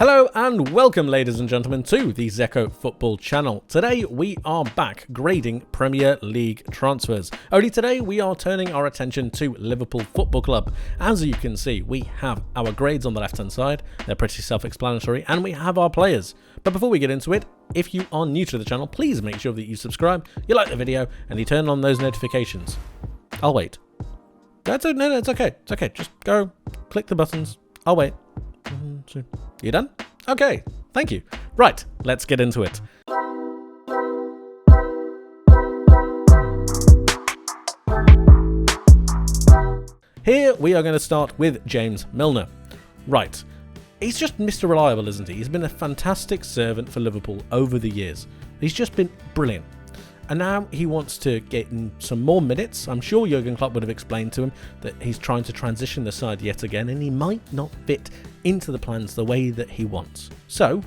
Hello and welcome, ladies and gentlemen, to the Zekko Football channel. Today we are back grading Premier League transfers. Only today we are turning our attention to Liverpool Football Club. As you can see, we have our grades on the left hand side. They're pretty self-explanatory, and we have our players. But before we get into it, if you are new to the channel, please make sure that you subscribe, you like the video, and you turn on those notifications. I'll wait. No, it's okay. It's okay. Just go, click the buttons. I'll wait. You done? Okay, thank you. Right, let's get into it. Here we are going to start with James Milner. Right, he's just Mr. Reliable, isn't he? He's been a fantastic servant for Liverpool over the years. He's just been brilliant. And now he wants to get in some more minutes. I'm sure Jurgen Klopp would have explained to him that he's trying to transition the side yet again, and he might not fit into the plans the way that he wants. So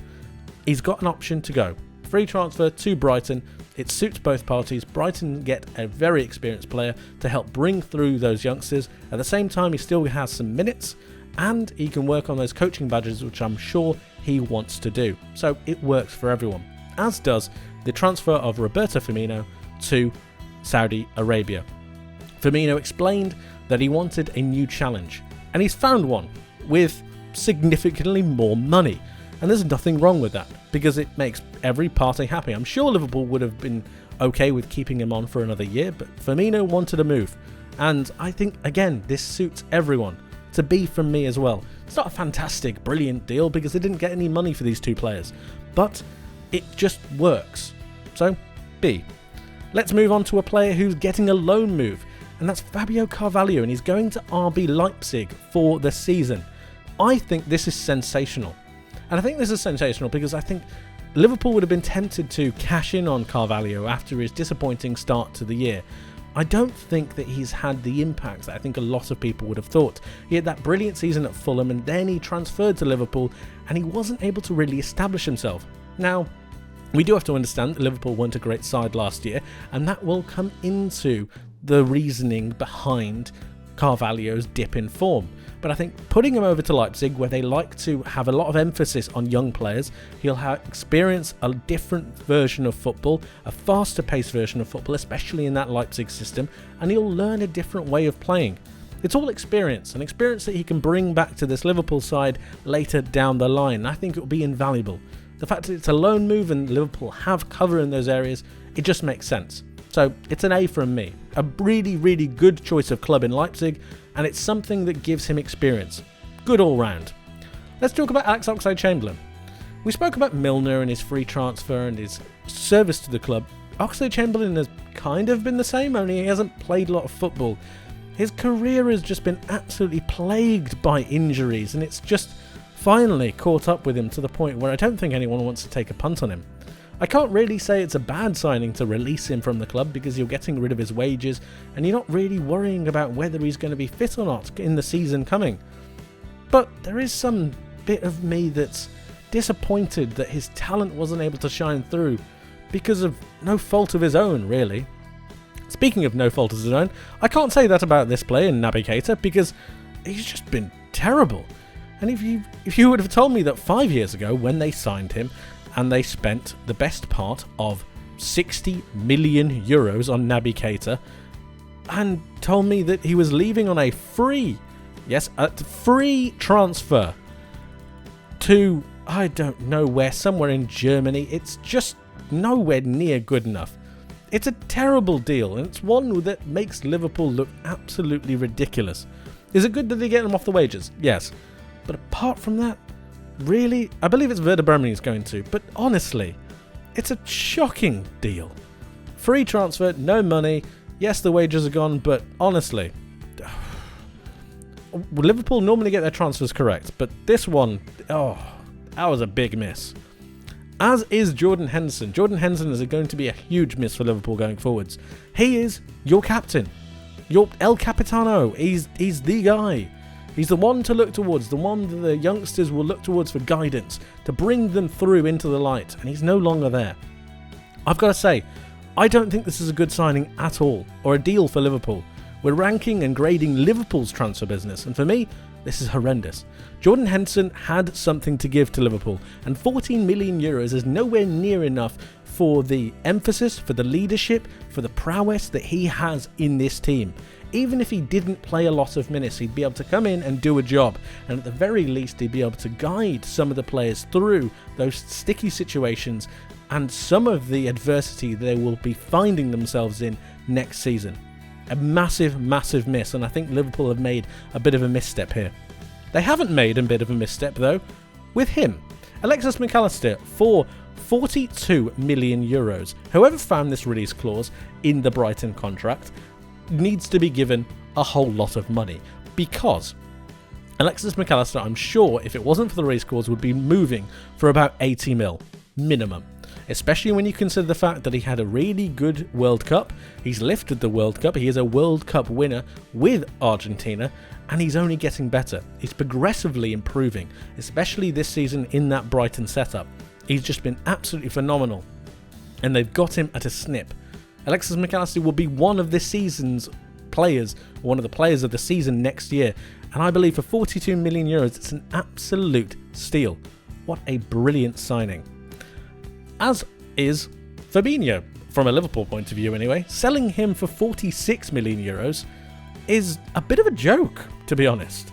he's got an option to go. Free transfer to Brighton. It suits both parties. Brighton get a very experienced player to help bring through those youngsters. At the same time, he still has some minutes, and he can work on those coaching badges, which I'm sure he wants to do. So it works for everyone, as does the transfer of Roberto Firmino to Saudi Arabia. Firmino explained that he wanted a new challenge, and he's found one with significantly more money. And there's nothing wrong with that, because it makes every party happy. I'm sure Liverpool would have been okay with keeping him on for another year, but Firmino wanted a move. And I think, again, this suits everyone. To be from me as well. It's not a fantastic, brilliant deal, because they didn't get any money for these two players. But it just works. So, B. Let's move on to a player who's getting a loan move, and that's Fabio Carvalho, and he's going to RB Leipzig for the season. I think this is sensational. And I think this is sensational because I think Liverpool would have been tempted to cash in on Carvalho after his disappointing start to the year. I don't think that he's had the impact that I think a lot of people would have thought. He had that brilliant season at Fulham, and then he transferred to Liverpool, and he wasn't able to really establish himself. Now, we do have to understand that Liverpool weren't a great side last year, and that will come into the reasoning behind Carvalho's dip in form. But I think putting him over to Leipzig, where they like to have a lot of emphasis on young players, he'll experience a different version of football, a faster paced version of football, especially in that Leipzig system, and he'll learn a different way of playing. It's all experience, an experience that he can bring back to this Liverpool side later down the line. I think it will be invaluable. The fact that it's a loan move and Liverpool have cover in those areas, it just makes sense. So it's an A from me. A really, really good choice of club in Leipzig, and it's something that gives him experience. Good all round. Let's talk about Alexis Chamberlain. We spoke about Milner and his free transfer and his service to the club. Oxlade-Chamberlain has kind of been the same, only he hasn't played a lot of football. His career has just been absolutely plagued by injuries, and it's just finally caught up with him to the point where I don't think anyone wants to take a punt on him. I can't really say it's a bad signing to release him from the club, because you're getting rid of his wages and you're not really worrying about whether he's going to be fit or not in the season coming. But there is some bit of me that's disappointed that his talent wasn't able to shine through because of no fault of his own, really. Speaking of no fault of his own, I can't say that about this player, Naby Keita, because he's just been terrible. And if you would have told me that 5 years ago, when they signed him and they spent the best part of 60 million euros on Naby Keita, and told me that he was leaving on a free transfer to, I don't know where, somewhere in Germany, it's just nowhere near good enough. It's a terrible deal, and it's one that makes Liverpool look absolutely ridiculous. Is it good that they get him off the wages? Yes. But apart from that, really, I believe it's Werder Bremen he's going to, but honestly, it's a shocking deal. Free transfer, no money, yes, the wages are gone, but honestly, Liverpool normally get their transfers correct, but this one, that was a big miss. As is Jordan Henderson. Jordan Henderson is going to be a huge miss for Liverpool going forwards. He is your captain, your El Capitano. He's the guy. He's the one to look towards, the one that the youngsters will look towards for guidance, to bring them through into the light, and he's no longer there. I've got to say, I don't think this is a good signing at all, or a deal for Liverpool. We're ranking and grading Liverpool's transfer business, and for me, This is horrendous. Jordan Henderson had something to give to Liverpool, and 14 million euros is nowhere near enough for the emphasis, for the leadership, for the prowess that he has in this team. Even if he didn't play a lot of minutes, he'd be able to come in and do a job, and at the very least he'd be able to guide some of the players through those sticky situations and some of the adversity they will be finding themselves in next season. A massive, massive miss, and I think Liverpool have made a bit of a misstep here. They haven't made a bit of a misstep though with him. Alexis McAllister for 42 million euros. Whoever found this release clause in the Brighton contract needs to be given a whole lot of money, because Alexis McAllister, I'm sure, if it wasn't for the release clause, would be moving for about 80 mil minimum. Especially when you consider the fact that he had a really good World Cup. He's lifted the World Cup. He is a World Cup winner with Argentina, and he's only getting better. He's progressively improving, especially this season in that Brighton setup. He's just been absolutely phenomenal, and they've got him at a snip. Alexis McAllister will be one of this season's players, one of the players of the season next year, and I believe for 42 million euros, it's an absolute steal. What a brilliant signing. As is Fabinho, from a Liverpool point of view anyway. Selling him for 46 million euros is a bit of a joke, to be honest.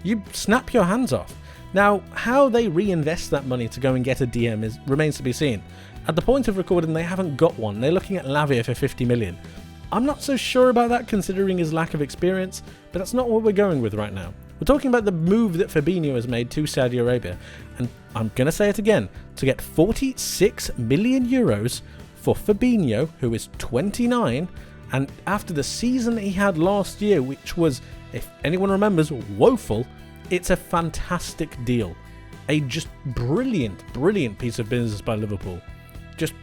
You snap your hands off. Now, how they reinvest that money to go and get a DM remains to be seen. At the point of recording, they haven't got one. They're looking at Lavia for 50 million. I'm not so sure about that considering his lack of experience, but that's not what we're going with right now. We're talking about the move that Fabinho has made to Saudi Arabia, and I'm going to say it again, to get 46 million euros for Fabinho, who is 29, and after the season that he had last year, which was, if anyone remembers, woeful, it's a fantastic deal. A just brilliant, brilliant piece of business by Liverpool. Just,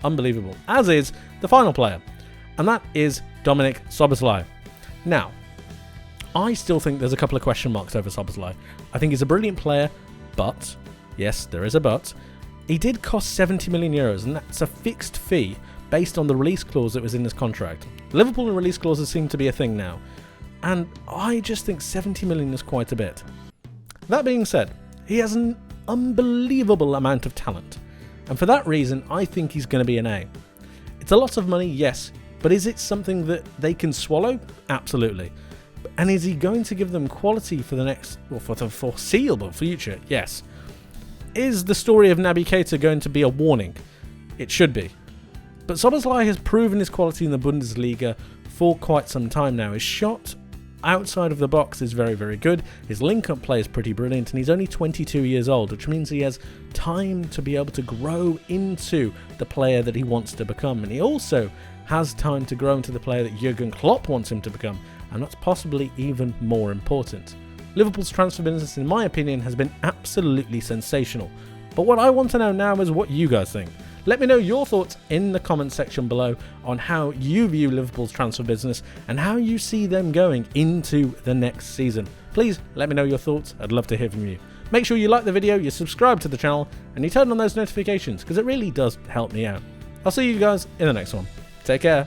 unbelievable. As is the final player, and that is Dominic Solanke. Now, I still think there's a couple of question marks over Solanke. I think he's a brilliant player, but, yes, there is a but, he did cost 70 million euros, and that's a fixed fee based on the release clause that was in his contract. Liverpool and release clauses seem to be a thing now, and I just think 70 million is quite a bit. That being said, he has an unbelievable amount of talent, and for that reason, I think he's going to be an A. It's a lot of money, yes, but is it something that they can swallow? Absolutely. And is he going to give them quality for for the foreseeable future? Yes. Is the story of Naby Keita going to be a warning? It should be. But Szoboszlai has proven his quality in the Bundesliga for quite some time now. His shot outside of the box is very, very good. His link-up play is pretty brilliant, and he's only 22 years old, which means he has time to be able to grow into the player that he wants to become. And he also has time to grow into the player that Jurgen Klopp wants him to become, and that's possibly even more important. Liverpool's transfer business, in my opinion, has been absolutely sensational. But what I want to know now is what you guys think. Let me know your thoughts in the comments section below on how you view Liverpool's transfer business and how you see them going into the next season. Please let me know your thoughts. I'd love to hear from you. Make sure you like the video, you subscribe to the channel, and you turn on those notifications because it really does help me out. I'll see you guys in the next one. Take care.